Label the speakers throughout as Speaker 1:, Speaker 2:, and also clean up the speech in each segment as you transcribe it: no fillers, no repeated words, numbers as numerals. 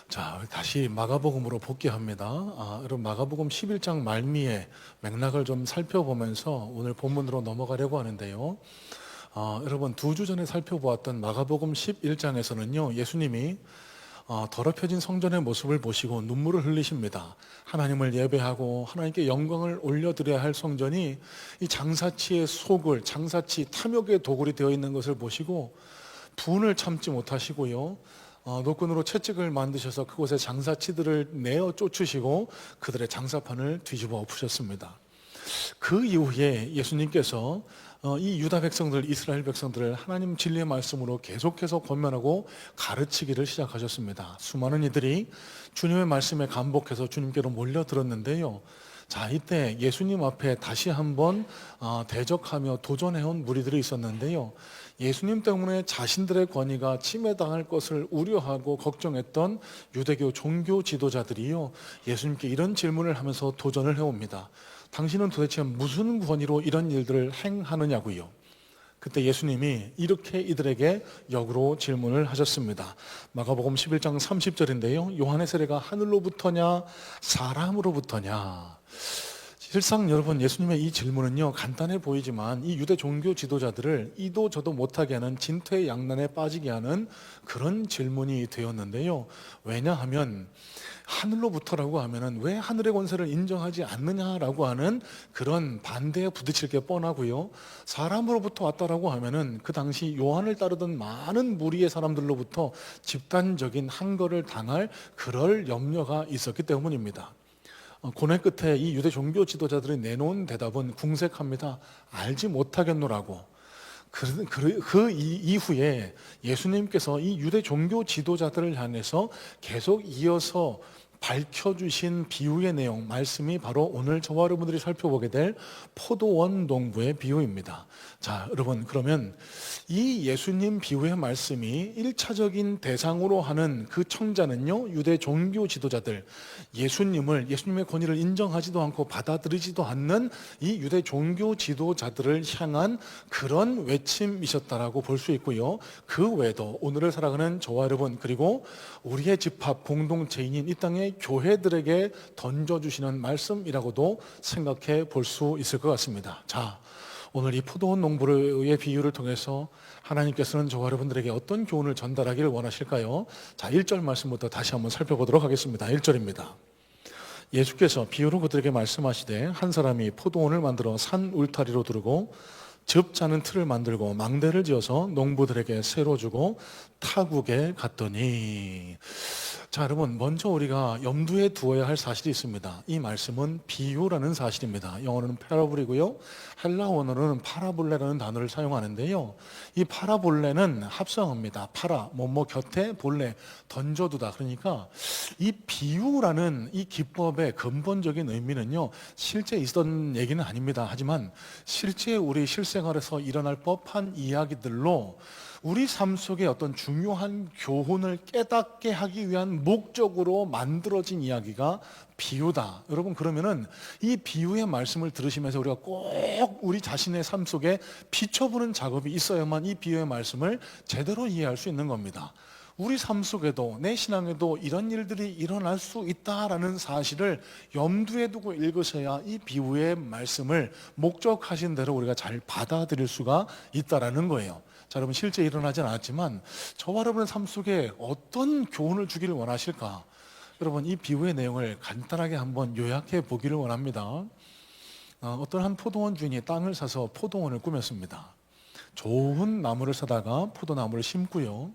Speaker 1: 자, 다시 마가복음으로 복귀합니다. 여러분 마가복음 11장 말미에 맥락을 좀 살펴보면서 오늘 본문으로 넘어가려고 하는데요. 여러분 두 주 전에 살펴보았던 마가복음 11장에서는요, 예수님이 더럽혀진 성전의 모습을 보시고 눈물을 흘리십니다. 하나님을 예배하고 하나님께 영광을 올려드려야 할 성전이 이 장사치의 소굴, 장사치 탐욕의 도굴이 되어 있는 것을 보시고 분을 참지 못하시고요, 노끈으로 채찍을 만드셔서 그곳에 장사치들을 내어 쫓으시고 그들의 장사판을 뒤집어 엎으셨습니다. 그 이후에 예수님께서 이 유다 백성들, 이스라엘 백성들을 하나님 진리의 말씀으로 계속해서 권면하고 가르치기를 시작하셨습니다. 수많은 이들이 주님의 말씀에 감복해서 주님께로 몰려들었는데요. 자, 이때 예수님 앞에 다시 한번 대적하며 도전해온 무리들이 있었는데요. 예수님 때문에 자신들의 권위가 침해당할 것을 우려하고 걱정했던 유대교 종교 지도자들이요, 예수님께 이런 질문을 하면서 도전을 해옵니다. 당신은 도대체 무슨 권위로 이런 일들을 행하느냐고요. 그때 예수님이 이렇게 이들에게 역으로 질문을 하셨습니다. 마가복음 11장 30절인데요. 요한의 세례가 하늘로부터냐 사람으로부터냐. 실상 여러분, 예수님의 이 질문은요, 간단해 보이지만 이 유대 종교 지도자들을 이도 저도 못하게 하는 진퇴양난에 빠지게 하는 그런 질문이 되었는데요. 왜냐하면 하늘로부터라고 하면은 왜 하늘의 권세를 인정하지 않느냐라고 하는 그런 반대에 부딪힐 게 뻔하고요. 사람으로부터 왔다라고 하면은 그 당시 요한을 따르던 많은 무리의 사람들로부터 집단적인 항거를 당할 그럴 염려가 있었기 때문입니다. 고뇌 끝에 이 유대 종교 지도자들이 내놓은 대답은 궁색합니다. 알지 못하겠노라고. 그 이후에 예수님께서 이 유대 종교 지도자들을 향해서 계속 이어서 밝혀주신 비유의 내용, 말씀이 바로 오늘 저와 여러분들이 살펴보게 될 포도원 농부의 비유입니다. 자, 여러분, 그러면 이 예수님 비유의 말씀이 1차적인 대상으로 하는 그 청자는요, 유대 종교 지도자들, 예수님의 권위를 인정하지도 않고 받아들이지도 않는 이 유대 종교 지도자들을 향한 그런 외침이셨다라고 볼 수 있고요. 그 외에도 오늘을 살아가는 저와 여러분, 그리고 우리의 집합 공동체인인 이 땅의 교회들에게 던져주시는 말씀이라고도 생각해 볼 수 있을 것 같습니다. 자, 오늘 이 포도원 농부의 비유를 통해서 하나님께서는 저와 여러분들에게 어떤 교훈을 전달하기를 원하실까요? 자, 1절 말씀부터 다시 한번 살펴보도록 하겠습니다. 1절입니다. 예수께서 비유로 그들에게 말씀하시되 한 사람이 포도원을 만들어 산 울타리로 두르고 즙 짜는 틀을 만들고 망대를 지어서 농부들에게 새로 주고 타국에 갔더니. 자, 여러분, 먼저 우리가 염두에 두어야 할 사실이 있습니다. 이 말씀은 비유라는 사실입니다. 영어로는 parables 헬라 원어로는 파라볼레라는 단어를 사용하는데요. 이 파라볼레는 합성어입니다. 파라, 뭐뭐 곁에, 볼레, 던져두다. 그러니까 이 비유라는 이 기법의 근본적인 의미는요, 실제 있었던 얘기는 아닙니다. 하지만 실제 우리 실생활에서 일어날 법한 이야기들로 우리 삶 속에 어떤 중요한 교훈을 깨닫게 하기 위한 목적으로 만들어진 이야기가 비유다. 여러분, 그러면은 이 비유의 말씀을 들으시면서 우리가 꼭 우리 자신의 삶 속에 비춰보는 작업이 있어야만 이 비유의 말씀을 제대로 이해할 수 있는 겁니다. 우리 삶 속에도, 내 신앙에도 이런 일들이 일어날 수 있다라는 사실을 염두에 두고 읽으셔야 이 비유의 말씀을 목적하신 대로 우리가 잘 받아들일 수가 있다라는 거예요. 자, 여러분, 실제 일어나진 않았지만 저와 여러분의 삶 속에 어떤 교훈을 주기를 원하실까? 여러분, 이 비유의 내용을 간단하게 한번 요약해 보기를 원합니다. 어떤 한 포도원 주인이 땅을 사서 포도원을 꾸몄습니다. 좋은 나무를 사다가 포도나무를 심고요,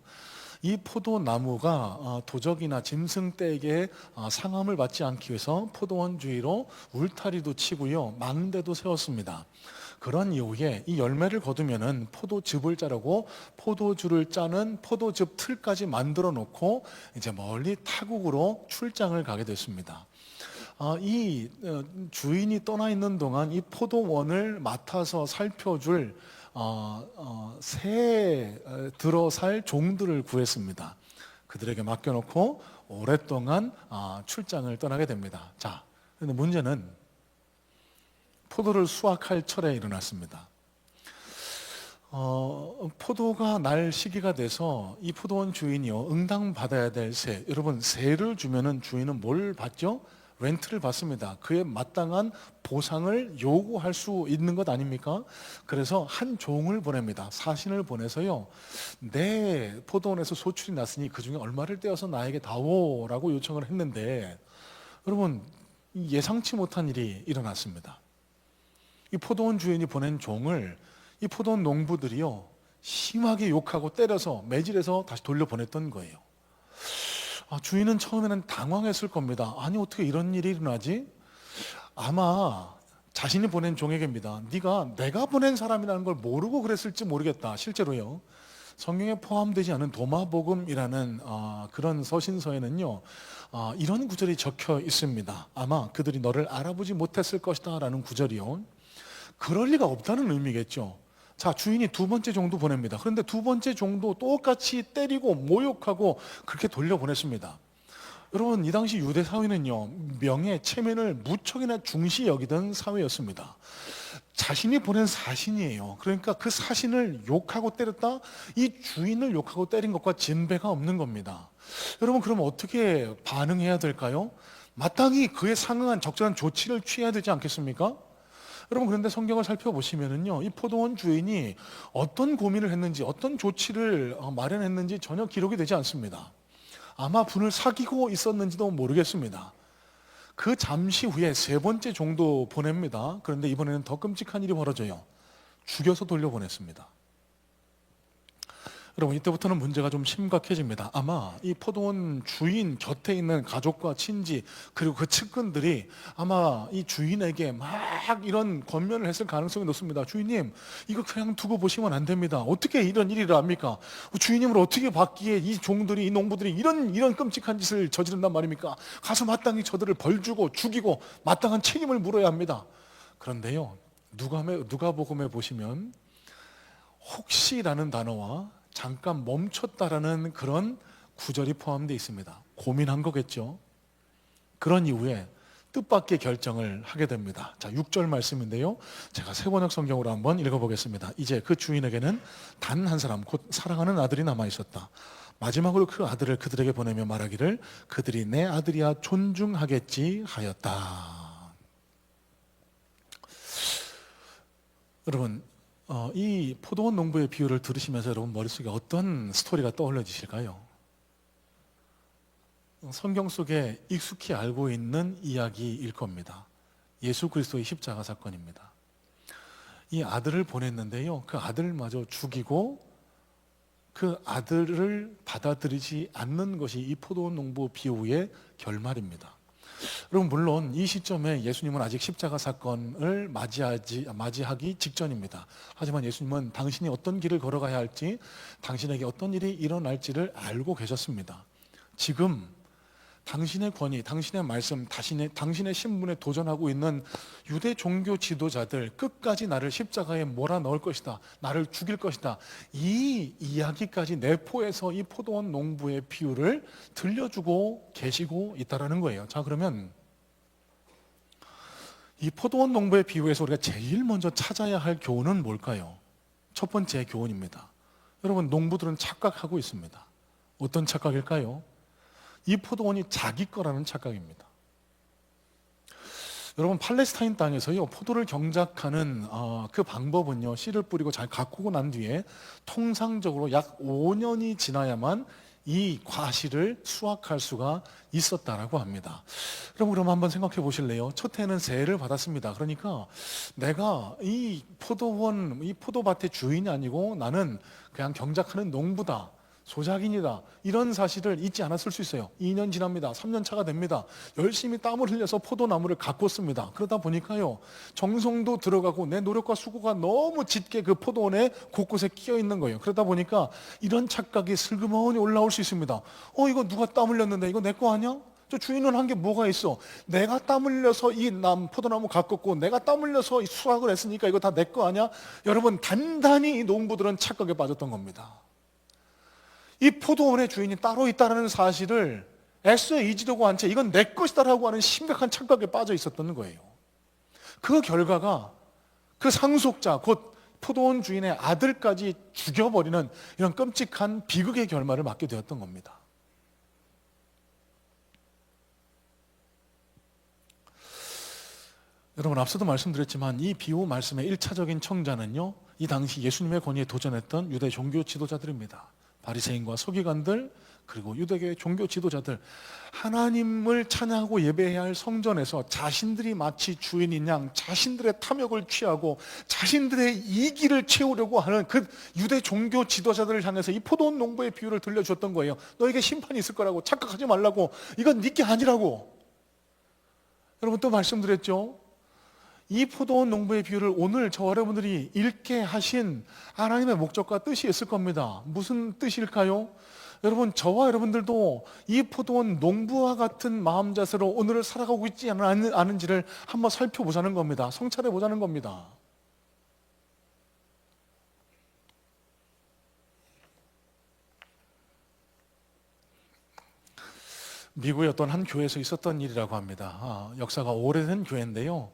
Speaker 1: 이 포도나무가 도적이나 짐승떼에게 상함을 받지 않기 위해서 포도원 주위로 울타리도 치고요, 망대도 세웠습니다. 그런 이후에 이 열매를 거두면은 포도즙을 짜려고 포도주를 짜는 포도즙 틀까지 만들어 놓고 이제 멀리 타국으로 출장을 가게 됐습니다. 이 주인이 떠나 있는 동안 이 포도원을 맡아서 살펴줄 새 들어 살 종들을 구했습니다. 그들에게 맡겨놓고 오랫동안 출장을 떠나게 됩니다. 자, 그런데 문제는 포도를 수확할 철에 일어났습니다. 포도가 날 시기가 돼서 이 포도원 주인이요, 응당 받아야 될 세. 여러분, 세를 주면은 주인은 뭘 받죠? 렌트를 받습니다. 그에 마땅한 보상을 요구할 수 있는 것 아닙니까? 그래서 한 종을 보냅니다. 사신을 보내서요, 내 포도원에서 소출이 났으니 그 중에 얼마를 떼어서 나에게 다오라고 요청을 했는데, 여러분, 예상치 못한 일이 일어났습니다. 이 포도원 주인이 보낸 종을 이 포도원 농부들이요, 심하게 욕하고 때려서 매질해서 다시 돌려보냈던 거예요. 주인은 처음에는 당황했을 겁니다. 아니, 어떻게 이런 일이 일어나지? 아마 자신이 보낸 종에게입니다. 네가 내가 보낸 사람이라는 걸 모르고 그랬을지 모르겠다. 실제로요, 성경에 포함되지 않은 도마복음이라는 그런 서신서에는요, 이런 구절이 적혀 있습니다. 아마 그들이 너를 알아보지 못했을 것이다 라는 구절이요. 그럴 리가 없다는 의미겠죠. 자, 주인이 두 번째 종도 보냅니다. 그런데 두 번째 종도 똑같이 때리고 모욕하고 그렇게 돌려보냈습니다. 여러분, 이 당시 유대 사회는요, 명예, 체면을 무척이나 중시 여기던 사회였습니다. 자신이 보낸 사신이에요. 그러니까 그 사신을 욕하고 때렸다? 이 주인을 욕하고 때린 것과 진배가 없는 겁니다. 여러분, 그럼 어떻게 반응해야 될까요? 마땅히 그에 상응한 적절한 조치를 취해야 되지 않겠습니까? 여러분, 그런데 성경을 살펴보시면은요, 이 포도원 주인이 어떤 고민을 했는지, 어떤 조치를 마련했는지 전혀 기록이 되지 않습니다. 아마 분을 사귀고 있었는지도 모르겠습니다. 그 잠시 후에 세 번째 종도 보냅니다. 그런데 이번에는 더 끔찍한 일이 벌어져요. 죽여서 돌려보냈습니다. 여러분, 이때부터는 문제가 좀 심각해집니다. 아마 이 포도원 주인 곁에 있는 가족과 친지, 그리고 그 측근들이 아마 이 주인에게 막 이런 권면을 했을 가능성이 높습니다. 주인님, 이거 그냥 두고 보시면 안 됩니다. 어떻게 이런 일이 일어납니까? 주인님을 어떻게 받기에 이 종들이, 이 농부들이 이런 끔찍한 짓을 저지른단 말입니까? 가서 마땅히 저들을 벌주고 죽이고 마땅한 책임을 물어야 합니다. 그런데요, 누가복음에 보시면 혹시라는 단어와 잠깐 멈췄다라는 그런 구절이 포함되어 있습니다. 고민한 거겠죠. 그런 이후에 뜻밖의 결정을 하게 됩니다. 자, 6절 말씀인데요, 제가 세번역 성경으로 한번 읽어보겠습니다. 이제 그 주인에게는 단 한 사람, 곧 사랑하는 아들이 남아 있었다. 마지막으로 그 아들을 그들에게 보내며 말하기를 그들이 내 아들이야 존중하겠지 하였다. 여러분, 이 포도원 농부의 비유를 들으시면서 여러분 머릿속에 어떤 스토리가 떠올려지실까요? 성경 속에 익숙히 알고 있는 이야기일 겁니다. 예수 그리스도의 십자가 사건입니다. 이 아들을 보냈는데요, 그 아들마저 죽이고 그 아들을 받아들이지 않는 것이 이 포도원 농부 비유의 결말입니다. 여러분, 물론 이 시점에 예수님은 아직 십자가 사건을 맞이하기 직전입니다. 하지만 예수님은 당신이 어떤 길을 걸어가야 할지, 당신에게 어떤 일이 일어날지를 알고 계셨습니다. 지금 당신의 권위, 당신의 말씀, 당신의 신분에 도전하고 있는 유대 종교 지도자들, 끝까지 나를 십자가에 몰아넣을 것이다, 나를 죽일 것이다, 이 이야기까지 내포해서 이 포도원 농부의 비유를 들려주고 계시고 있다는 거예요. 자, 그러면 이 포도원 농부의 비유에서 우리가 제일 먼저 찾아야 할 교훈은 뭘까요? 첫 번째 교훈입니다. 여러분, 농부들은 착각하고 있습니다. 어떤 착각일까요? 이 포도원이 자기 거라는 착각입니다. 여러분, 팔레스타인 땅에서요, 포도를 경작하는 그 방법은요, 씨를 뿌리고 잘 가꾸고 난 뒤에 통상적으로 약 5년이 지나야만 이 과실을 수확할 수가 있었다라고 합니다. 그럼 한번 생각해 보실래요? 첫 해는 세를 받았습니다. 그러니까 내가 이 포도원, 이 포도밭의 주인이 아니고 나는 그냥 경작하는 농부다, 소작인이다, 이런 사실을 잊지 않았을 수 있어요. 2년 지납니다. 3년 차가 됩니다. 열심히 땀을 흘려서 포도나무를 가꿨습니다. 그러다 보니까요, 정성도 들어가고 내 노력과 수고가 너무 짙게 그 포도원에 곳곳에 끼어 있는 거예요. 그러다 보니까 이런 착각이 슬그머니 올라올 수 있습니다. 이거 누가 땀 흘렸는데 이거 내 거 아니야? 저 주인은 한 게 뭐가 있어? 내가 땀 흘려서 이 포도나무 가꿨고 내가 땀 흘려서 이 수확을 했으니까 이거 다 내 거 아니야? 여러분, 단단히 이 농부들은 착각에 빠졌던 겁니다. 이 포도원의 주인이 따로 있다는 사실을 애써 잊으려고 한 채 이건 내 것이다라고 하는 심각한 착각에 빠져 있었던 거예요. 그 결과가 그 상속자, 곧 포도원 주인의 아들까지 죽여버리는 이런 끔찍한 비극의 결말을 맞게 되었던 겁니다. 여러분, 앞서도 말씀드렸지만 이 비유 말씀의 1차적인 청자는요, 이 당시 예수님의 권위에 도전했던 유대 종교 지도자들입니다. 바리새인과 서기관들, 그리고 유대교의 종교 지도자들, 하나님을 찬양하고 예배해야 할 성전에서 자신들이 마치 주인인 양 자신들의 탐욕을 취하고 자신들의 이기를 채우려고 하는 그 유대 종교 지도자들을 향해서 이 포도원 농부의 비유를 들려줬던 거예요. 너에게 심판이 있을 거라고, 착각하지 말라고, 이건 네게 아니라고. 여러분, 또 말씀드렸죠, 이 포도원 농부의 비유를 오늘 저와 여러분들이 읽게 하신 하나님의 목적과 뜻이 있을 겁니다. 무슨 뜻일까요? 여러분, 저와 여러분들도 이 포도원 농부와 같은 마음 자세로 오늘을 살아가고 있지 않은지를 한번 살펴보자는 겁니다. 성찰해 보자는 겁니다. 미국의 어떤 한 교회에서 있었던 일이라고 합니다. 역사가 오래된 교회인데요.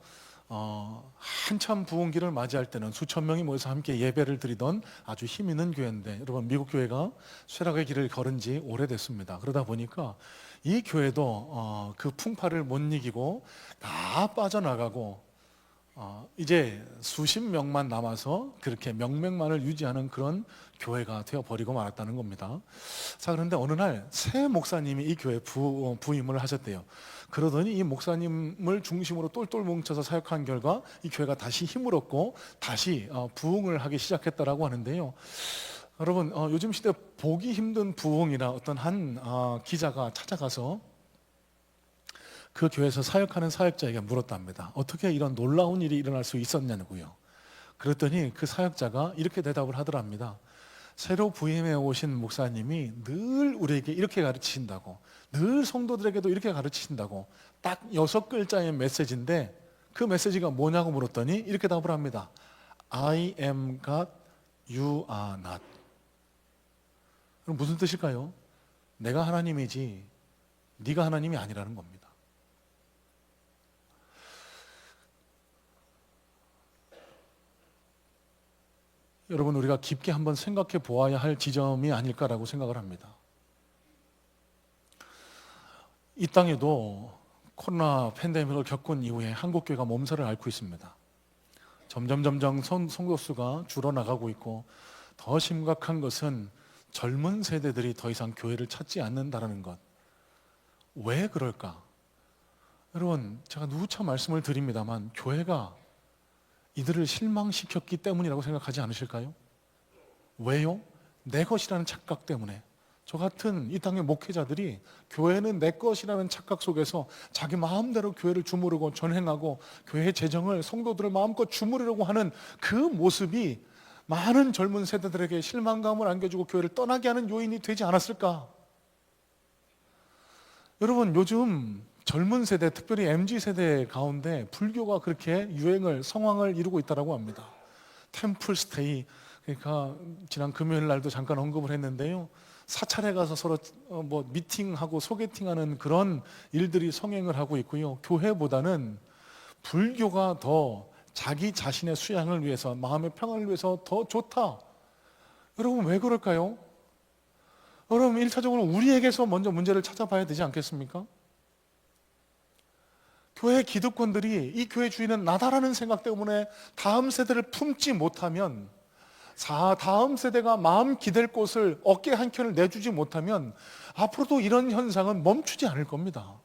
Speaker 1: 한참 부흥기를 맞이할 때는 수천 명이 모여서 함께 예배를 드리던 아주 힘 있는 교회인데, 여러분, 미국 교회가 쇠락의 길을 걸은 지 오래됐습니다. 그러다 보니까 이 교회도 그 풍파를 못 이기고 다 빠져나가고 이제 수십 명만 남아서 그렇게 명맥만을 유지하는 그런 교회가 되어버리고 말았다는 겁니다. 자, 그런데 어느 날 새 목사님이 이 교회에 부임을 하셨대요. 그러더니 이 목사님을 중심으로 똘똘 뭉쳐서 사역한 결과 이 교회가 다시 힘을 얻고 다시 부흥을 하기 시작했다라고 하는데요. 여러분, 요즘 시대 보기 힘든 부흥이라 어떤 한 기자가 찾아가서 그 교회에서 사역하는 사역자에게 물었답니다. 어떻게 이런 놀라운 일이 일어날 수 있었냐고요. 그랬더니 그 사역자가 이렇게 대답을 하더랍니다. 새로 부임해 오신 목사님이 늘 우리에게 이렇게 가르치신다고, 늘 성도들에게도 이렇게 가르치신다고, 딱 6글자의 메시지인데 그 메시지가 뭐냐고 물었더니 이렇게 답을 합니다. I am God, you are not. 그럼 무슨 뜻일까요? 내가 하나님이지 네가 하나님이 아니라는 겁니다. 여러분, 우리가 깊게 한번 생각해 보아야 할 지점이 아닐까라고 생각을 합니다. 이 땅에도 코로나 팬데믹을 겪은 이후에 한국교회가 몸살을 앓고 있습니다. 점점 성도 수가 줄어나가고 있고, 더 심각한 것은 젊은 세대들이 더 이상 교회를 찾지 않는다는 것. 왜 그럴까? 여러분, 제가 누차 말씀을 드립니다만 교회가 이들을 실망시켰기 때문이라고 생각하지 않으실까요? 왜요? 내 것이라는 착각 때문에. 저 같은 이 땅의 목회자들이 교회는 내 것이라는 착각 속에서 자기 마음대로 교회를 주무르고 전행하고 교회의 재정을, 성도들을 마음껏 주무르려고 하는 그 모습이 많은 젊은 세대들에게 실망감을 안겨주고 교회를 떠나게 하는 요인이 되지 않았을까? 여러분, 요즘 젊은 세대, 특별히 MZ세대 가운데 불교가 그렇게 성황을 이루고 있다고 합니다. 템플 스테이, 그러니까 지난 금요일 날도 잠깐 언급을 했는데요. 사찰에 가서 서로 미팅하고 소개팅하는 그런 일들이 성행을 하고 있고요. 교회보다는 불교가 더 자기 자신의 수양을 위해서, 마음의 평안을 위해서 더 좋다. 여러분, 왜 그럴까요? 여러분, 1차적으로 우리에게서 먼저 문제를 찾아봐야 되지 않겠습니까? 교회 기득권들이 이 교회 주인은 나다라는 생각 때문에 다음 세대를 품지 못하면, 다음 세대가 마음 기댈 곳을, 어깨 한 켠을 내주지 못하면 앞으로도 이런 현상은 멈추지 않을 겁니다.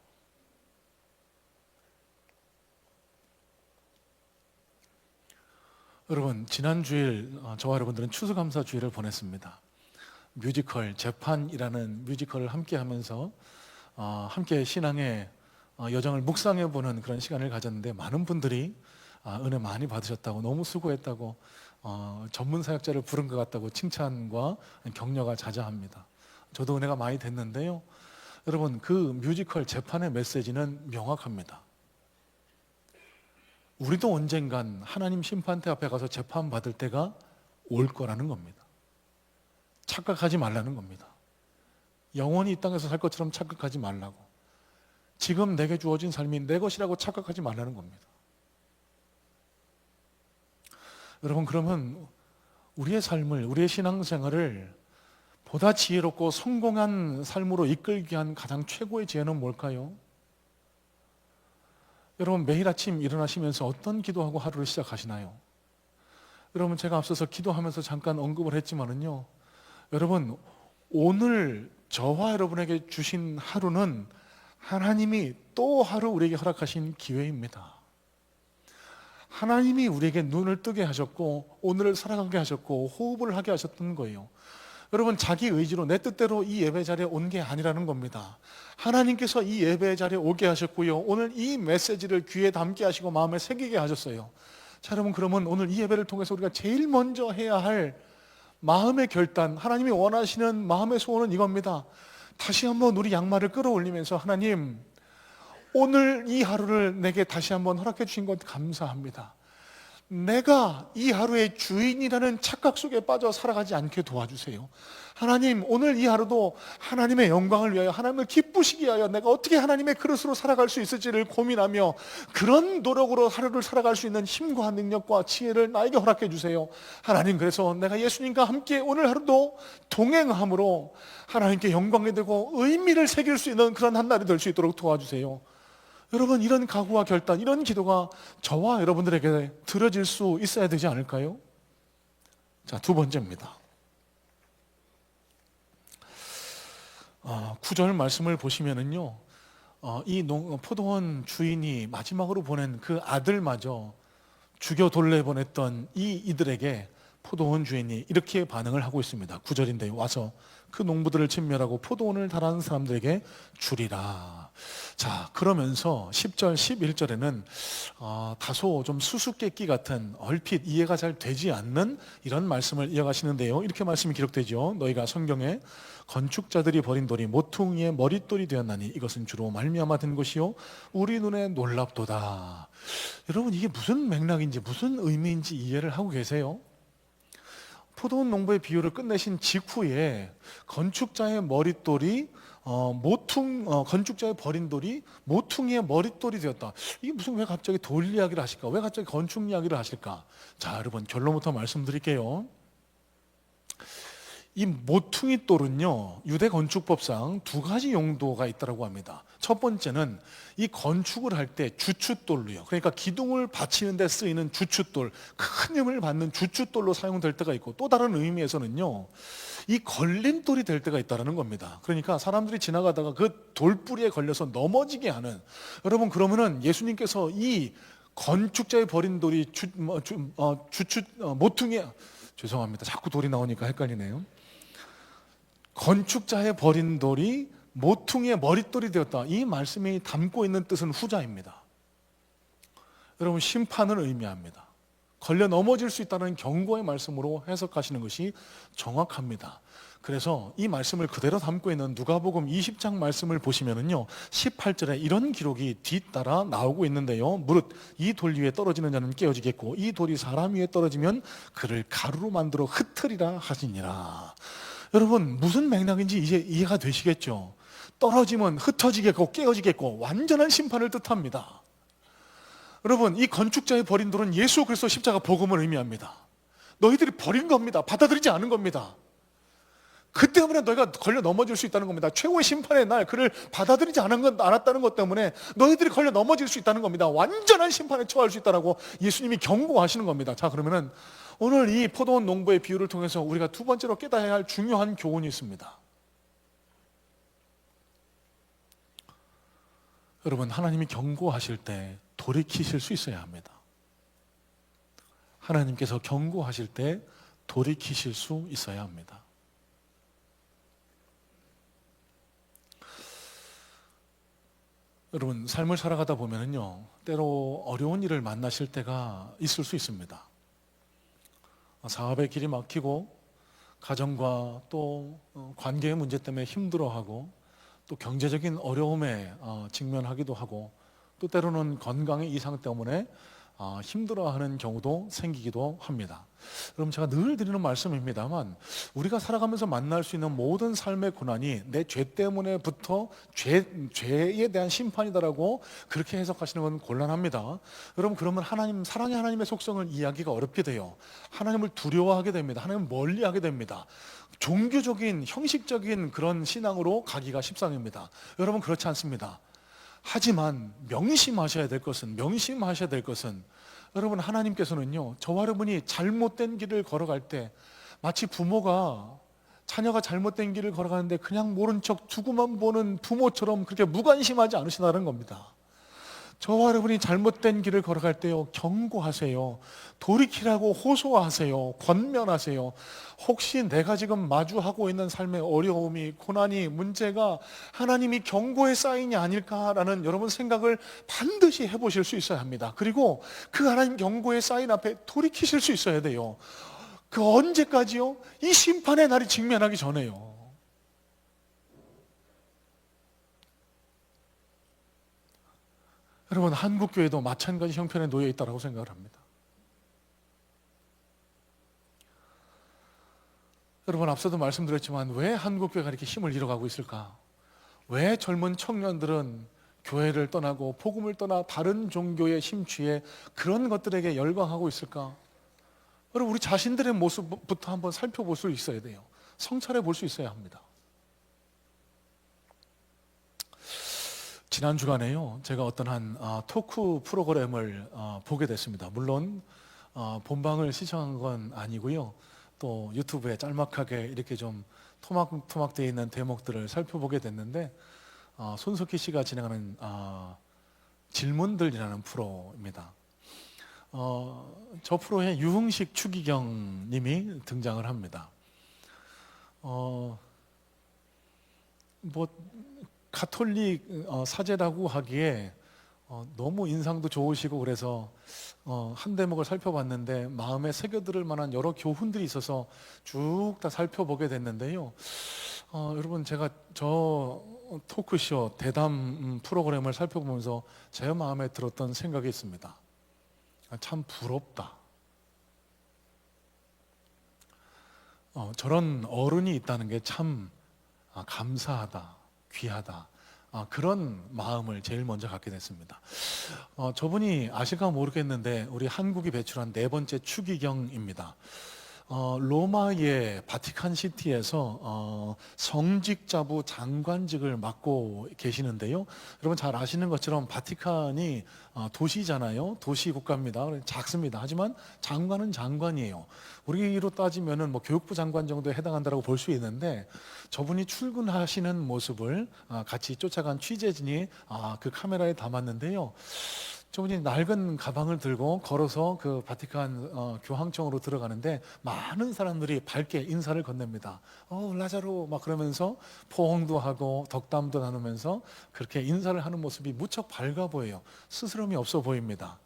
Speaker 1: 여러분, 지난 주일 저와 여러분들은 추수감사 주일을 보냈습니다. 뮤지컬 재판이라는 뮤지컬을 함께 하면서 함께 신앙의 여정을 묵상해보는 그런 시간을 가졌는데, 많은 분들이 은혜 많이 받으셨다고, 너무 수고했다고, 전문 사역자를 부른 것 같다고 칭찬과 격려가 자자합니다. 저도 은혜가 많이 됐는데요. 여러분, 그 뮤지컬 재판의 메시지는 명확합니다. 우리도 언젠간 하나님 심판대 앞에 가서 재판받을 때가 올 거라는 겁니다. 착각하지 말라는 겁니다. 영원히 이 땅에서 살 것처럼 착각하지 말라고. 지금 내게 주어진 삶이 내 것이라고 착각하지 말라는 겁니다. 여러분, 그러면 우리의 삶을, 우리의 신앙생활을 보다 지혜롭고 성공한 삶으로 이끌기 위한 가장 최고의 지혜는 뭘까요? 여러분, 매일 아침 일어나시면서 어떤 기도하고 하루를 시작하시나요? 여러분, 제가 앞서서 기도하면서 잠깐 언급을 했지만은요, 여러분, 오늘 저와 여러분에게 주신 하루는 하나님이 또 하루 우리에게 허락하신 기회입니다. 하나님이 우리에게 눈을 뜨게 하셨고 오늘을 살아가게 하셨고 호흡을 하게 하셨던 거예요. 여러분, 자기 의지로 내 뜻대로 이 예배 자리에 온 게 아니라는 겁니다. 하나님께서 이 예배 자리에 오게 하셨고요, 오늘 이 메시지를 귀에 담게 하시고 마음에 새기게 하셨어요. 자, 여러분, 그러면 오늘 이 예배를 통해서 우리가 제일 먼저 해야 할 마음의 결단, 하나님이 원하시는 마음의 소원은 이겁니다. 다시 한번 우리 양말을 끌어올리면서, 하나님, 오늘 이 하루를 내게 다시 한번 허락해 주신 것 감사합니다. 내가 이 하루의 주인이라는 착각 속에 빠져 살아가지 않게 도와주세요. 하나님, 오늘 이 하루도 하나님의 영광을 위하여, 하나님을 기쁘시게 하여 내가 어떻게 하나님의 그릇으로 살아갈 수 있을지를 고민하며 그런 노력으로 하루를 살아갈 수 있는 힘과 능력과 지혜를 나에게 허락해 주세요. 하나님, 그래서 내가 예수님과 함께 오늘 하루도 동행함으로 하나님께 영광이 되고 의미를 새길 수 있는 그런 한 날이 될 수 있도록 도와주세요. 여러분, 이런 각오와 결단, 이런 기도가 저와 여러분들에게 들어질 수 있어야 되지 않을까요? 자, 두 번째입니다. 9절 말씀을 보시면은요, 이 포도원 주인이 마지막으로 보낸 그 아들마저 죽여 돌려보냈던 이들에게 포도원 주인이 이렇게 반응을 하고 있습니다. 9절인데요. 와서 그 농부들을 진멸하고 포도원을 달하는 사람들에게 주리라. 자, 그러면서 10절, 11절에는 다소 좀 수수께끼 같은, 얼핏 이해가 잘 되지 않는 이런 말씀을 이어가시는데요. 이렇게 말씀이 기록되죠. 너희가 성경에 건축자들이 버린 돌이 모퉁이의 머릿돌이 되었나니 이것은 주로 말미암아 된 것이요 우리 눈에 놀랍도다. 여러분, 이게 무슨 맥락인지 무슨 의미인지 이해를 하고 계세요? 포도원 농부의 비유를 끝내신 직후에 건축자의 머릿돌이 건축자의 버린 돌이 모퉁이의 머릿돌이 되었다. 이게 무슨, 왜 갑자기 돌 이야기를 하실까? 왜 갑자기 건축 이야기를 하실까? 자, 여러분, 결론부터 말씀드릴게요. 이 모퉁이 돌은요, 유대 건축법상 두 가지 용도가 있다고 합니다. 첫 번째는 이 건축을 할 때 주춧돌로요, 그러니까 기둥을 받치는 데 쓰이는 주춧돌, 큰 힘을 받는 주춧돌로 사용될 때가 있고, 또 다른 의미에서는요, 이 걸림돌이 될 때가 있다는 겁니다. 그러니까 사람들이 지나가다가 그 돌뿌리에 걸려서 넘어지게 하는, 여러분, 그러면은 예수님께서 이 건축자의 버린 돌이 모퉁이, 죄송합니다, 자꾸 돌이 나오니까 헷갈리네요. 건축자의 버린 돌이 모퉁이의 머릿돌이 되었다. 이 말씀이 담고 있는 뜻은 후자입니다. 여러분, 심판을 의미합니다. 걸려 넘어질 수 있다는 경고의 말씀으로 해석하시는 것이 정확합니다. 그래서 이 말씀을 그대로 담고 있는 누가복음 20장 말씀을 보시면은요, 18절에 이런 기록이 뒤따라 나오고 있는데요. 무릇 이 돌 위에 떨어지는 자는 깨어지겠고 이 돌이 사람 위에 떨어지면 그를 가루로 만들어 흩으리라 하시니라. 여러분, 무슨 맥락인지 이제 이해가 되시겠죠? 떨어지면 흩어지겠고 깨어지겠고 완전한 심판을 뜻합니다. 여러분, 이 건축자의 버린 돌은 예수 그리스도 십자가 복음을 의미합니다. 너희들이 버린 겁니다. 받아들이지 않은 겁니다. 그 때문에 너희가 걸려 넘어질 수 있다는 겁니다. 최후의 심판의 날, 그를 받아들이지 않았다는 것 때문에 너희들이 걸려 넘어질 수 있다는 겁니다. 완전한 심판에 처할 수 있다고 예수님이 경고하시는 겁니다. 자, 그러면은 오늘 이 포도원 농부의 비유를 통해서 우리가 두 번째로 깨달아야 할 중요한 교훈이 있습니다. 여러분, 하나님이 경고하실 때 돌이키실 수 있어야 합니다. 하나님께서 경고하실 때 돌이키실 수 있어야 합니다. 여러분, 삶을 살아가다 보면은요, 때로 어려운 일을 만나실 때가 있을 수 있습니다. 사업의 길이 막히고 가정과 또 관계의 문제 때문에 힘들어하고 또 경제적인 어려움에 직면하기도 하고 또 때로는 건강의 이상 때문에 힘들어하는 경우도 생기기도 합니다. 그럼 제가 늘 드리는 말씀입니다만 우리가 살아가면서 만날 수 있는 모든 삶의 고난이 내 죄 때문에부터 죄에 대한 심판이다라고 그렇게 해석하시는 건 곤란합니다. 여러분, 그러면 하나님, 사랑의 하나님의 속성을 이해하기가 어렵게 돼요. 하나님을 두려워하게 됩니다. 하나님을 멀리하게 됩니다. 종교적인 형식적인 그런 신앙으로 가기가 십상입니다. 여러분, 그렇지 않습니다. 하지만 명심하셔야 될 것은 여러분, 하나님께서는요, 저와 여러분이 잘못된 길을 걸어갈 때 마치 부모가 자녀가 잘못된 길을 걸어가는데 그냥 모른 척 두고만 보는 부모처럼 그렇게 무관심하지 않으시다는 겁니다. 저와 여러분이 잘못된 길을 걸어갈 때요, 경고하세요. 돌이키라고 호소하세요. 권면하세요. 혹시 내가 지금 마주하고 있는 삶의 어려움이, 고난이, 문제가 하나님이 경고의 사인이 아닐까라는 여러분 생각을 반드시 해보실 수 있어야 합니다. 그리고 그 하나님 경고의 사인 앞에 돌이키실 수 있어야 돼요. 그 언제까지요? 이 심판의 날이 직면하기 전에요. 여러분, 한국교회도 마찬가지 형편에 놓여 있다고 생각을 합니다. 여러분, 앞서도 말씀드렸지만 왜 한국교회가 이렇게 힘을 잃어가고 있을까? 왜 젊은 청년들은 교회를 떠나고 복음을 떠나 다른 종교에 심취해 그런 것들에게 열광하고 있을까? 여러분, 우리 자신들의 모습부터 한번 살펴볼 수 있어야 돼요. 성찰해 볼 수 있어야 합니다. 지난 주간에요, 제가 어떤 한 토크 프로그램을 보게 됐습니다. 물론 본방을 시청한 건 아니고요, 또 유튜브에 짤막하게 이렇게 좀 토막토막되어 있는 대목들을 살펴보게 됐는데, 손석희 씨가 진행하는 질문들이라는 프로입니다. 저 프로에 유흥식 추기경 님이 등장을 합니다. 가톨릭 사제라고 하기에 너무 인상도 좋으시고 그래서 한 대목을 살펴봤는데 마음에 새겨들을 만한 여러 교훈들이 있어서 쭉 다 살펴보게 됐는데요. 여러분, 제가 저 토크쇼 대담 프로그램을 살펴보면서 제 마음에 들었던 생각이 있습니다. 참 부럽다. 저런 어른이 있다는 게 참 감사하다, 귀하다, 그런 마음을 제일 먼저 갖게 됐습니다. 저분이 아실까 모르겠는데 우리 한국이 배출한 네 번째 추기경입니다. 로마의 바티칸 시티에서 성직자부 장관직을 맡고 계시는데요. 여러분 잘 아시는 것처럼 바티칸이 도시잖아요. 도시 국가입니다. 작습니다. 하지만 장관은 장관이에요. 우리로 따지면은 뭐 교육부 장관 정도에 해당한다고 볼 수 있는데, 저분이 출근하시는 모습을 같이 쫓아간 취재진이 그 카메라에 담았는데요. 저분이 낡은 가방을 들고 걸어서 그 바티칸 교황청으로 들어가는데 많은 사람들이 밝게 인사를 건넵니다. 라자로 막 그러면서 포옹도 하고 덕담도 나누면서 그렇게 인사를 하는 모습이 무척 밝아 보여요. 스스럼이 없어 보입니다.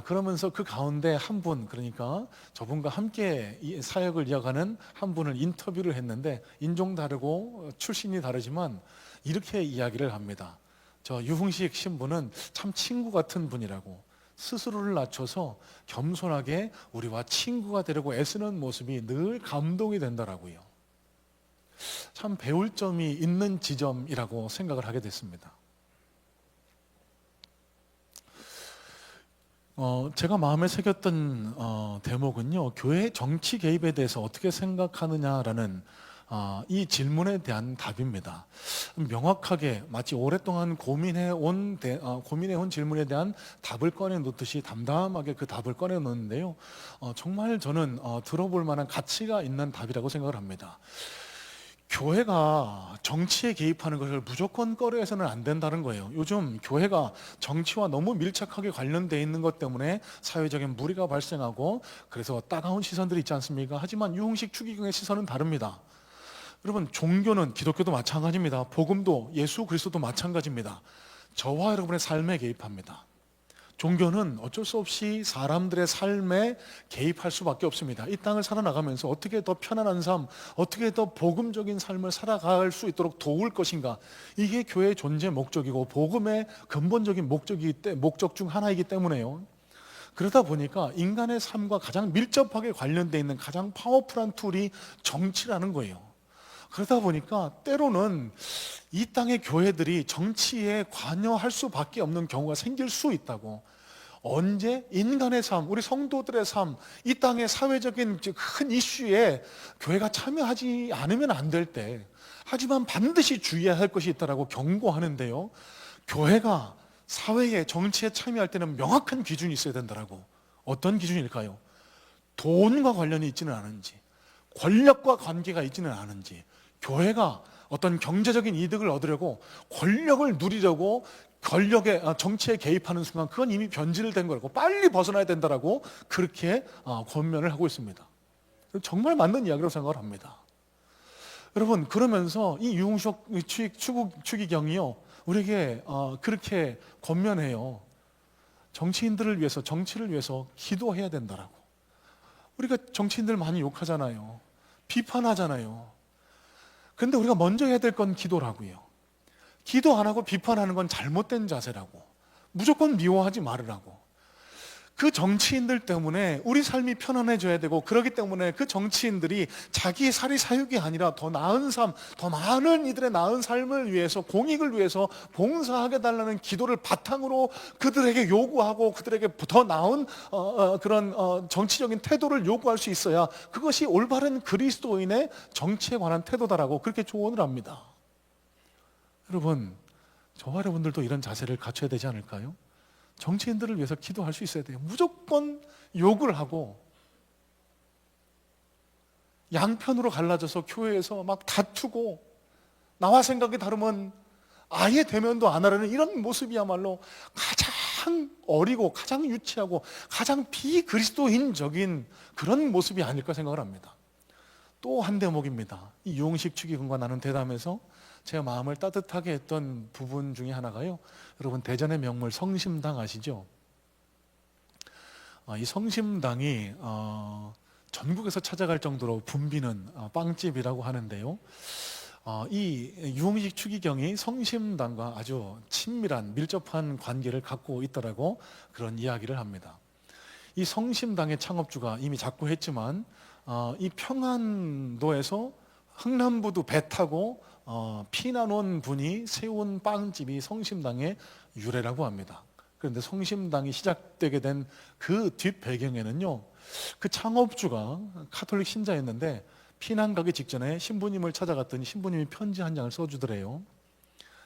Speaker 1: 그러면서 그 가운데 한 분, 그러니까 저분과 함께 이 사역을 이어가는 한 분을 인터뷰를 했는데, 인종 다르고 출신이 다르지만 이렇게 이야기를 합니다. 저 유흥식 신부는 참 친구 같은 분이라고, 스스로를 낮춰서 겸손하게 우리와 친구가 되려고 애쓰는 모습이 늘 감동이 된다라고요. 참 배울 점이 있는 지점이라고 생각을 하게 됐습니다. 제가 마음에 새겼던 대목은요, 교회 정치 개입에 대해서 어떻게 생각하느냐라는 이 질문에 대한 답입니다. 명확하게 마치 오랫동안 고민해온 질문에 대한 답을 꺼내놓듯이 담담하게 그 답을 꺼내놓는데요, 정말 저는 들어볼 만한 가치가 있는 답이라고 생각을 합니다. 교회가 정치에 개입하는 것을 무조건 꺼려해서는 안 된다는 거예요. 요즘 교회가 정치와 너무 밀착하게 관련되어 있는 것 때문에 사회적인 무리가 발생하고 그래서 따가운 시선들이 있지 않습니까? 하지만 유흥식 추기경의 시선은 다릅니다. 여러분, 종교는 기독교도 마찬가지입니다. 복음도 예수 그리스도도 마찬가지입니다. 저와 여러분의 삶에 개입합니다. 종교는 어쩔 수 없이 사람들의 삶에 개입할 수밖에 없습니다. 이 땅을 살아나가면서 어떻게 더 편안한 삶, 어떻게 더 복음적인 삶을 살아갈 수 있도록 도울 것인가, 이게 교회의 존재 목적이고 복음의 근본적인 목적 중 하나이기 때문에요. 그러다 보니까 인간의 삶과 가장 밀접하게 관련되어 있는 가장 파워풀한 툴이 정치라는 거예요. 그러다 보니까 때로는 이 땅의 교회들이 정치에 관여할 수밖에 없는 경우가 생길 수 있다고. 언제 인간의 삶, 우리 성도들의 삶, 이 땅의 사회적인 큰 이슈에 교회가 참여하지 않으면 안 될 때, 하지만 반드시 주의해야 할 것이 있다라고 경고하는데요. 교회가 사회에 정치에 참여할 때는 명확한 기준이 있어야 된다라고. 어떤 기준일까요? 돈과 관련이 있지는 않은지, 권력과 관계가 있지는 않은지, 교회가 어떤 경제적인 이득을 얻으려고 권력을 누리려고 정치에 개입하는 순간 그건 이미 변질된 거라고, 빨리 벗어나야 된다라고 그렇게 권면을 하고 있습니다. 정말 맞는 이야기라고 생각을 합니다. 여러분, 그러면서 이 유흥식 추기경이요 우리에게 그렇게 권면해요. 정치인들을 위해서, 정치를 위해서 기도해야 된다라고. 우리가 정치인들 많이 욕하잖아요. 비판하잖아요. 그런데 우리가 먼저 해야 될 건 기도라고요. 기도 안 하고 비판하는 건 잘못된 자세라고. 무조건 미워하지 말으라고. 그 정치인들 때문에 우리 삶이 편안해져야 되고, 그렇기 때문에 그 정치인들이 자기의 사리사욕이 아니라 더 나은 삶, 더 많은 이들의 나은 삶을 위해서, 공익을 위해서 봉사하게 달라는 기도를 바탕으로 그들에게 요구하고, 그들에게 더 나은 그런 정치적인 태도를 요구할 수 있어야 그것이 올바른 그리스도인의 정치에 관한 태도다라고 그렇게 조언을 합니다. 여러분, 저와 여러분들도 이런 자세를 갖춰야 되지 않을까요? 정치인들을 위해서 기도할 수 있어야 돼요. 무조건 욕을 하고 양편으로 갈라져서 교회에서 막 다투고 나와 생각이 다르면 아예 대면도 안 하려는 이런 모습이야말로 가장 어리고 가장 유치하고 가장 비그리스도인적인 그런 모습이 아닐까 생각을 합니다. 또 한 대목입니다. 이 유흥식 추기경과 나눈 대담에서 제 마음을 따뜻하게 했던 부분 중에 하나가요, 여러분 대전의 명물 성심당 아시죠? 이 성심당이 전국에서 찾아갈 정도로 붐비는 빵집이라고 하는데요. 이 유흥식 추기경이 성심당과 아주 친밀한 밀접한 관계를 갖고 있더라고 그런 이야기를 합니다. 이 성심당의 창업주가 이미 작고했지만 이 평안도에서 흥남부두 배 타고 피난 온 분이 세운 빵집이 성심당의 유래라고 합니다. 그런데 성심당이 시작되게 된 그 뒷 배경에는요, 그 창업주가 카톨릭 신자였는데 피난 가기 직전에 신부님을 찾아갔더니 신부님이 편지 한 장을 써주더래요.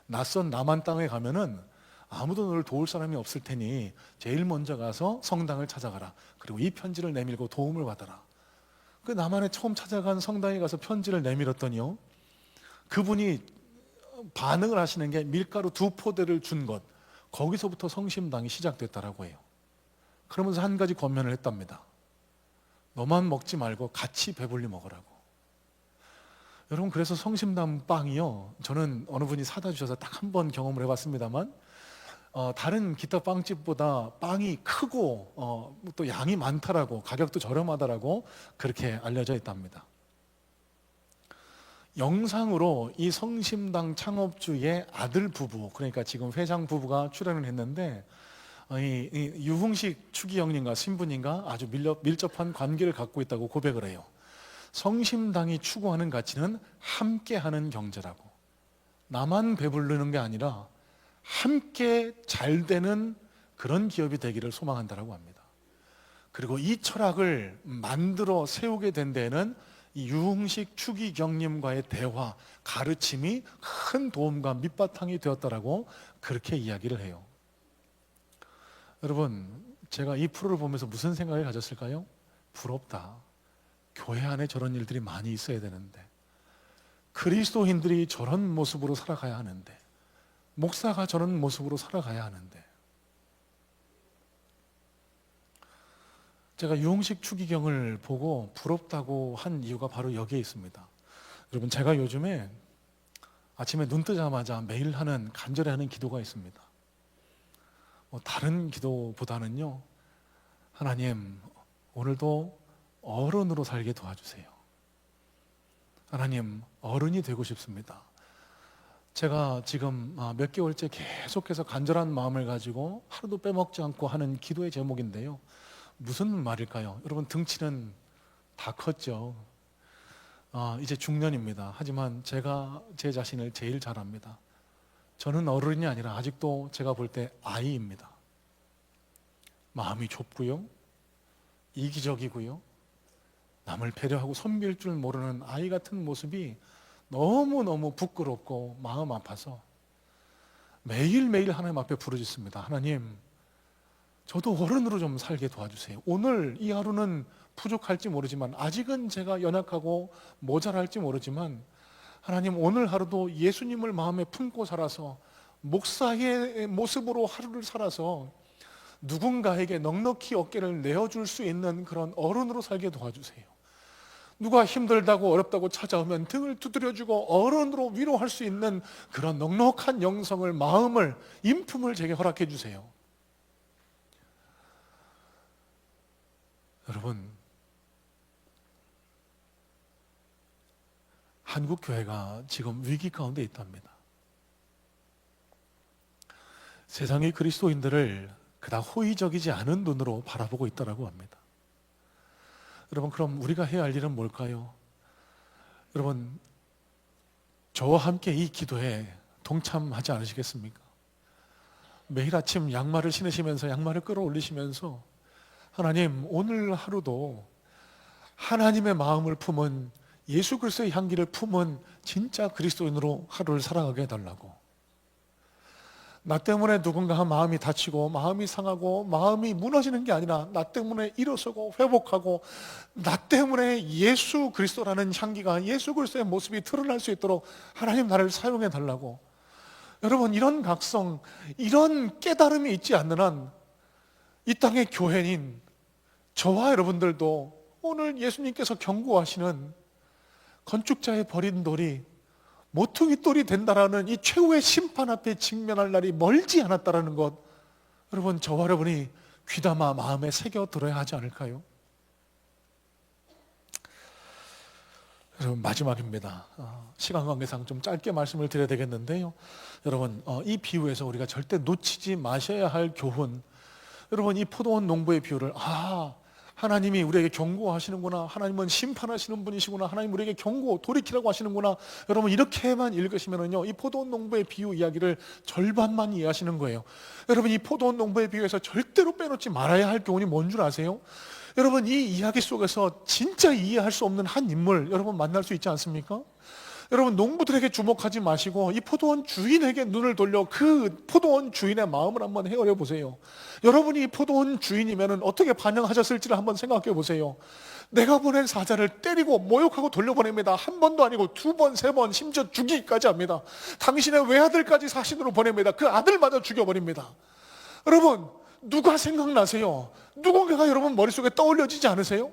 Speaker 1: 낯선 남한 땅에 가면은 아무도 너를 도울 사람이 없을 테니 제일 먼저 가서 성당을 찾아가라. 그리고 이 편지를 내밀고 도움을 받아라. 그 남한에 처음 찾아간 성당에 가서 편지를 내밀었더니요, 그분이 반응을 하시는 게 밀가루 2포대를 준 것, 거기서부터 성심당이 시작됐다라고 해요. 그러면서 한 가지 권면을 했답니다. 너만 먹지 말고 같이 배불리 먹으라고. 여러분, 그래서 성심당 빵이요, 저는 어느 분이 사다 주셔서 딱 한 번 경험을 해봤습니다만 다른 기타 빵집보다 빵이 크고 또 양이 많다라고, 가격도 저렴하다라고 그렇게 알려져 있답니다. 영상으로 이 성심당 창업주의 아들 부부, 그러니까 지금 회장 부부가 출연을 했는데 이 유흥식 추기경님과 신부님과 아주 밀접한 관계를 갖고 있다고 고백을 해요. 성심당이 추구하는 가치는 함께하는 경제라고. 나만 배부르는 게 아니라 함께 잘 되는 그런 기업이 되기를 소망한다라고 합니다. 그리고 이 철학을 만들어 세우게 된 데에는 이 유흥식 추기경님과의 대화, 가르침이 큰 도움과 밑바탕이 되었다라고 그렇게 이야기를 해요. 여러분, 제가 이 프로를 보면서 무슨 생각을 가졌을까요? 부럽다. 교회 안에 저런 일들이 많이 있어야 되는데, 그리스도인들이 저런 모습으로 살아가야 하는데, 목사가 저런 모습으로 살아가야 하는데. 제가 유흥식 추기경을 보고 부럽다고 한 이유가 바로 여기에 있습니다. 여러분, 제가 요즘에 아침에 눈 뜨자마자 매일 간절히 하는 기도가 있습니다. 다른 기도보다는요, 하나님, 오늘도 어른으로 살게 도와주세요. 하나님, 어른이 되고 싶습니다. 제가 지금 몇 개월째 계속해서 간절한 마음을 가지고 하루도 빼먹지 않고 하는 기도의 제목인데요. 무슨 말일까요? 여러분, 등치는 다 컸죠. 이제 중년입니다. 하지만 제가 제 자신을 제일 잘 압니다. 저는 어른이 아니라 아직도 제가 볼 때 아이입니다. 마음이 좁고요, 이기적이고요, 남을 배려하고 섬길 줄 모르는 아이 같은 모습이 너무너무 부끄럽고 마음 아파서 매일매일 하나님 앞에 부르짖습니다. 하나님, 저도 어른으로 좀 살게 도와주세요. 오늘 이 하루는 부족할지 모르지만, 아직은 제가 연약하고 모자랄지 모르지만, 하나님, 오늘 하루도 예수님을 마음에 품고 살아서 목사의 모습으로 하루를 살아서 누군가에게 넉넉히 어깨를 내어줄 수 있는 그런 어른으로 살게 도와주세요. 누가 힘들다고 어렵다고 찾아오면 등을 두드려주고 어른으로 위로할 수 있는 그런 넉넉한 영성을, 마음을, 인품을 제게 허락해 주세요. 여러분, 한국 교회가 지금 위기 가운데 있답니다. 세상의 그리스도인들을 그닥 호의적이지 않은 눈으로 바라보고 있다고 합니다. 여러분, 그럼 우리가 해야 할 일은 뭘까요? 여러분, 저와 함께 이 기도에 동참하지 않으시겠습니까? 매일 아침 양말을 신으시면서, 양말을 끌어올리시면서, 하나님, 오늘 하루도 하나님의 마음을 품은, 예수 그리스도의 향기를 품은 진짜 그리스도인으로 하루를 살아가게 해달라고. 나 때문에 누군가 마음이 다치고 마음이 상하고 마음이 무너지는 게 아니라 나 때문에 일어서고 회복하고, 나 때문에 예수 그리스도라는 향기가, 예수 그리스도의 모습이 드러날 수 있도록 하나님 나를 사용해 달라고. 여러분, 이런 각성, 이런 깨달음이 있지 않는 한 이 땅의 교회인 저와 여러분들도 오늘 예수님께서 경고하시는 건축자의 버린 돌이 모퉁이 돌이 된다라는 이 최후의 심판 앞에 직면할 날이 멀지 않았다라는 것, 여러분, 저와 여러분이 귀담아 마음에 새겨 들어야 하지 않을까요? 여러분, 마지막입니다. 시간 관계상 좀 짧게 말씀을 드려야 되겠는데요. 여러분, 이 비유에서 우리가 절대 놓치지 마셔야 할 교훈, 여러분, 이 포도원 농부의 비유를, 하나님이 우리에게 경고하시는구나, 하나님은 심판하시는 분이시구나, 하나님 우리에게 경고, 돌이키라고 하시는구나, 여러분, 이렇게만 읽으시면은요, 이 포도원 농부의 비유 이야기를 절반만 이해하시는 거예요. 여러분, 이 포도원 농부의 비유에서 절대로 빼놓지 말아야 할 교훈이 뭔 줄 아세요? 여러분, 이 이야기 속에서 진짜 이해할 수 없는 한 인물, 여러분 만날 수 있지 않습니까? 여러분, 농부들에게 주목하지 마시고 이 포도원 주인에게 눈을 돌려 그 포도원 주인의 마음을 한번 헤아려 보세요. 여러분이 이 포도원 주인이면 어떻게 반응하셨을지를 한번 생각해 보세요. 내가 보낸 사자를 때리고 모욕하고 돌려보냅니다. 한 번도 아니고 두 번, 세 번, 심지어 죽이기까지 합니다. 당신의 외아들까지 사신으로 보냅니다. 그 아들마저 죽여버립니다. 여러분, 누가 생각나세요? 누군가가 여러분 머릿속에 떠올려지지 않으세요?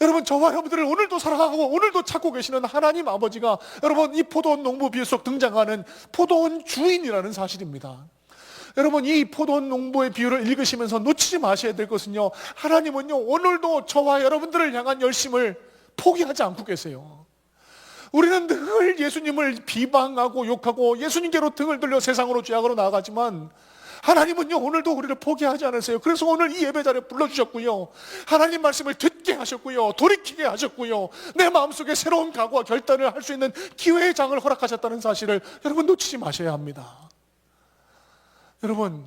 Speaker 1: 여러분, 저와 여러분들을 오늘도 사랑하고 오늘도 찾고 계시는 하나님 아버지가 여러분 이 포도원 농부 비유 속 등장하는 포도원 주인이라는 사실입니다. 여러분, 이 포도원 농부의 비유를 읽으시면서 놓치지 마셔야 될 것은요, 하나님은요 오늘도 저와 여러분들을 향한 열심을 포기하지 않고 계세요. 우리는 늘 예수님을 비방하고 욕하고 예수님께로 등을 돌려 세상으로 죄악으로 나아가지만, 하나님은요 오늘도 우리를 포기하지 않으세요. 그래서 오늘 이 예배 자리에 불러주셨고요, 하나님 말씀을 듣게 하셨고요, 돌이키게 하셨고요, 내 마음속에 새로운 각오와 결단을 할 수 있는 기회의 장을 허락하셨다는 사실을 여러분 놓치지 마셔야 합니다. 여러분,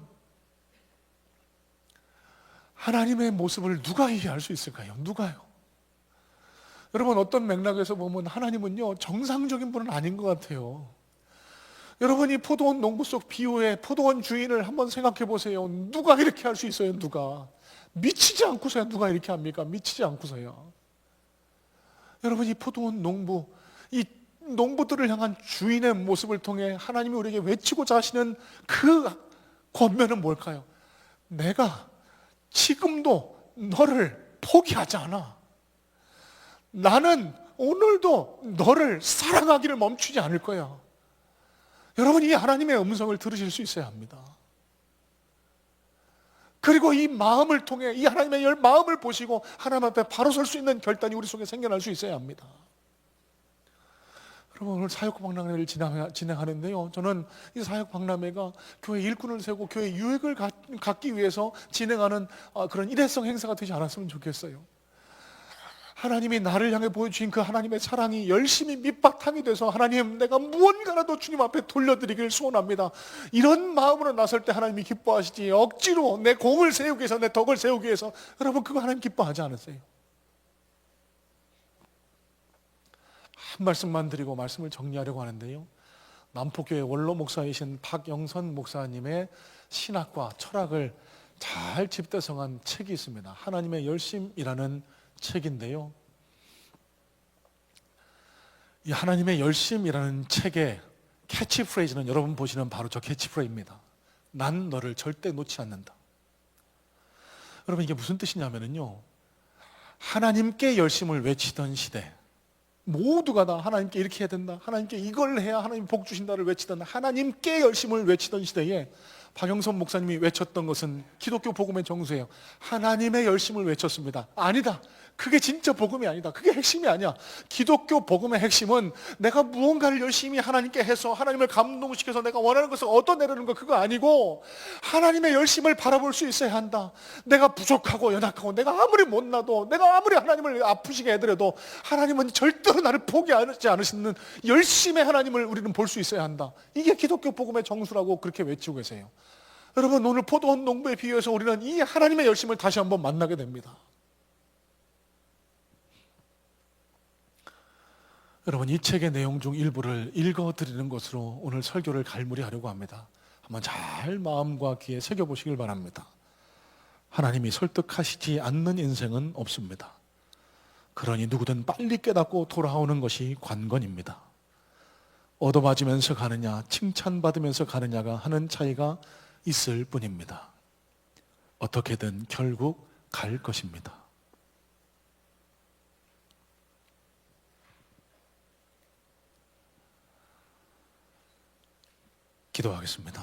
Speaker 1: 하나님의 모습을 누가 이해할 수 있을까요? 누가요? 여러분, 어떤 맥락에서 보면 하나님은요 정상적인 분은 아닌 것 같아요. 여러분, 이 포도원 농부 속 비유의 포도원 주인을 한번 생각해 보세요. 누가 이렇게 할 수 있어요? 누가? 미치지 않고서야 누가 이렇게 합니까? 미치지 않고서요. 여러분, 이 포도원 농부, 이 농부들을 향한 주인의 모습을 통해 하나님이 우리에게 외치고자 하시는 그 권면은 뭘까요? 내가 지금도 너를 포기하지 않아. 나는 오늘도 너를 사랑하기를 멈추지 않을 거야. 여러분, 이 하나님의 음성을 들으실 수 있어야 합니다. 그리고 이 마음을 통해 이 하나님의 마음을 보시고 하나님 앞에 바로 설 수 있는 결단이 우리 속에 생겨날 수 있어야 합니다. 그러면 오늘 사역박람회를 진행하는데요. 저는 이 사역박람회가 교회 일꾼을 세우고 교회 유익을 갖기 위해서 진행하는 그런 일회성 행사가 되지 않았으면 좋겠어요. 하나님이 나를 향해 보여주신 그 하나님의 사랑이 열심히 밑바탕이 돼서 하나님 내가 무언가라도 주님 앞에 돌려드리길 소원합니다. 이런 마음으로 나설 때 하나님이 기뻐하시지 억지로 내 공을 세우기 위해서 내 덕을 세우기 위해서 여러분 그거 하나님 기뻐하지 않으세요? 한 말씀만 드리고 말씀을 정리하려고 하는데요. 남포교회 원로 목사이신 박영선 목사님의 신학과 철학을 잘 집대성한 책이 있습니다. 하나님의 열심이라는 책인데요. 이 하나님의 열심이라는 책의 캐치프레이즈는 여러분 보시는 바로 저 캐치프레이즈입니다. 난 너를 절대 놓지 않는다. 여러분 이게 무슨 뜻이냐면요. 하나님께 열심을 외치던 시대, 모두가 다 하나님께 이렇게 해야 된다, 하나님께 이걸 해야 하나님 복 주신다를 외치던 하나님께 열심을 외치던 시대에 박영선 목사님이 외쳤던 것은 기독교 복음의 정수예요. 하나님의 열심을 외쳤습니다. 아니다. 그게 진짜 복음이 아니다. 그게 핵심이 아니야. 기독교 복음의 핵심은 내가 무언가를 열심히 하나님께 해서 하나님을 감동시켜서 내가 원하는 것을 얻어내려는 거 그거 아니고 하나님의 열심을 바라볼 수 있어야 한다. 내가 부족하고 연약하고 내가 아무리 못나도 내가 아무리 하나님을 아프시게 해드려도 하나님은 절대로 나를 포기하지 않으시는 열심의 하나님을 우리는 볼 수 있어야 한다. 이게 기독교 복음의 정수라고 그렇게 외치고 계세요. 여러분 오늘 포도원 농부에 비유해서 우리는 이 하나님의 열심을 다시 한번 만나게 됩니다. 여러분 이 책의 내용 중 일부를 읽어드리는 것으로 오늘 설교를 갈무리하려고 합니다. 한번 잘 마음과 귀에 새겨보시길 바랍니다. 하나님이 설득하시지 않는 인생은 없습니다. 그러니 누구든 빨리 깨닫고 돌아오는 것이 관건입니다. 얻어맞으면서 가느냐 칭찬받으면서 가느냐가 하는 차이가 있을 뿐입니다. 어떻게든 결국 갈 것입니다. 기도하겠습니다.